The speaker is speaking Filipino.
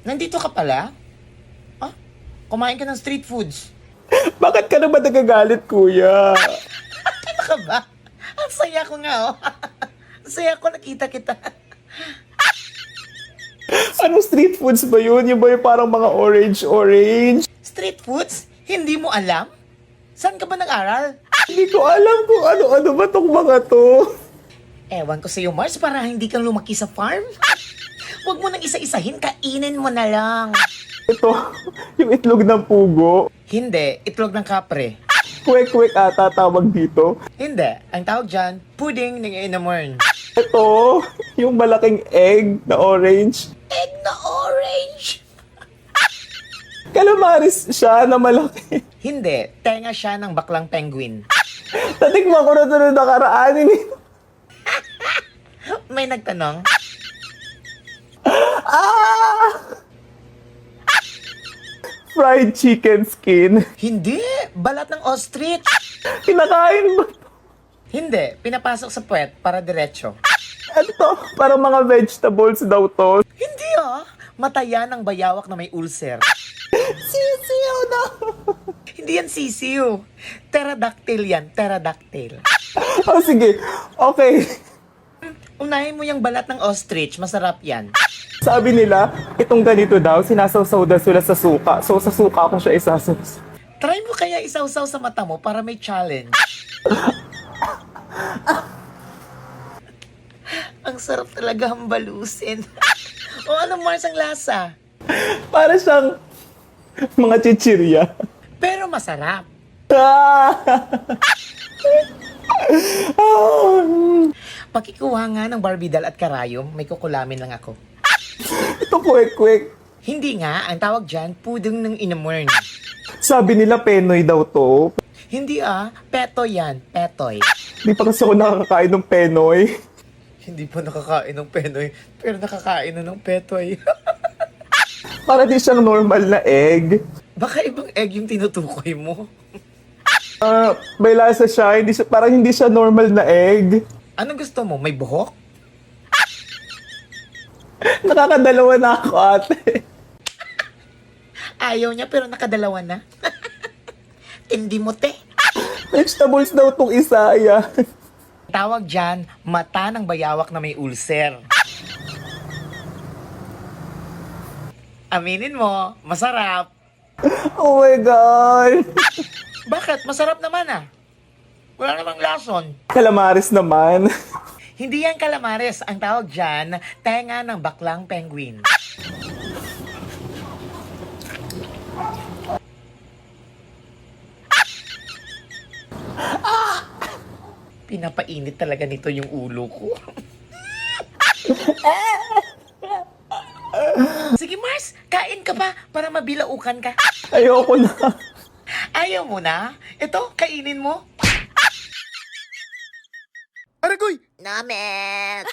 Nandito ka pala? Ah, kumain ka ng street foods. Bakit ka naman nagagalit, kuya? Ano ka ba? Ang saya ko nga, oh. Ang saya ko nakita kita. Anong street foods ba yun? Yung ba yung parang mga orange-orange? Street foods? Hindi mo alam? Saan ka ba nag-aral? Hindi ko alam kung ano-ano ba tong mga to. Ewan ko sa'yo, Mars, para hindi kang lumaki sa farm. Huwag mo nang isa-isahin, kainin mo na lang. Ito, yung itlog ng pugo. Hindi, itlog ng kapre. Kwek-kwek ata tawag dito. Hindi, ang tawag dyan, pudding ng inamorn. Ito, yung malaking egg na orange. Egg na orange! Calamaris siya na malaki. Hindi, tenga siya ng baklang penguin. Tatikman ko na ito na nakaraanin eh. May nagtanong, Ah! Fried chicken skin. hindi, balat ng ostrich. Kinakain ba? Hindi, pinapasok sa puwet para diretso. Ano to? Parang mga vegetables daw to. Hindi mataya ng bayawak na may ulcer. Sisiyo na. Hindi yan sisiyo. Pterodactyl yan, pterodactyl. Oh, sige. Okay. Unahin mo yung balat ng ostrich, masarap yan. Sabi nila, itong ganito daw, sinasawsaw daw sila sa suka. So, sa suka ko siya isasawsaw. Try mo kaya isawsaw sa mata mo para may challenge. Ang sarap talaga hambalusin. O ano, Mars, ang lasa? Para siyang mga chichirya. Pero masarap. Ah! Pakikuha nga ng barbidal at karayom, may kukulamin lang ako. Ito kwek-kwek. Hindi nga, ang tawag dyan, pudong ng inamorn. Sabi nila penoy daw to. Hindi petoy yan, petoy. Di pa kasi ako nakakain ng penoy. Hindi pa nakakain ng penoy, pero nakakain na ng petoy. Para di siyang normal na egg. Baka ibang egg yung tinutukoy mo. May lasa siya, parang hindi siya normal na egg. Anong gusto mo? May buhok? Nakakadalawa na ako, ate. Ayaw niya pero nakadalawa na. Tindi mo, te. Vegetables daw tong isa, yan. Tawag dyan, mata ng bayawak na may ulcer. Aminin mo, masarap. Oh my God. Bakit? Masarap naman Wala namang lason. Calamaris naman. Hindi yan calamares. Ang tawag dyan, tenga ng baklang penguin. Pinapainit talaga nito yung ulo ko. Sige, Mars, kain ka pa para mabilaukan ka. Ayoko na. Ayaw mo na? Ito, kainin mo. Aragoy! Namet!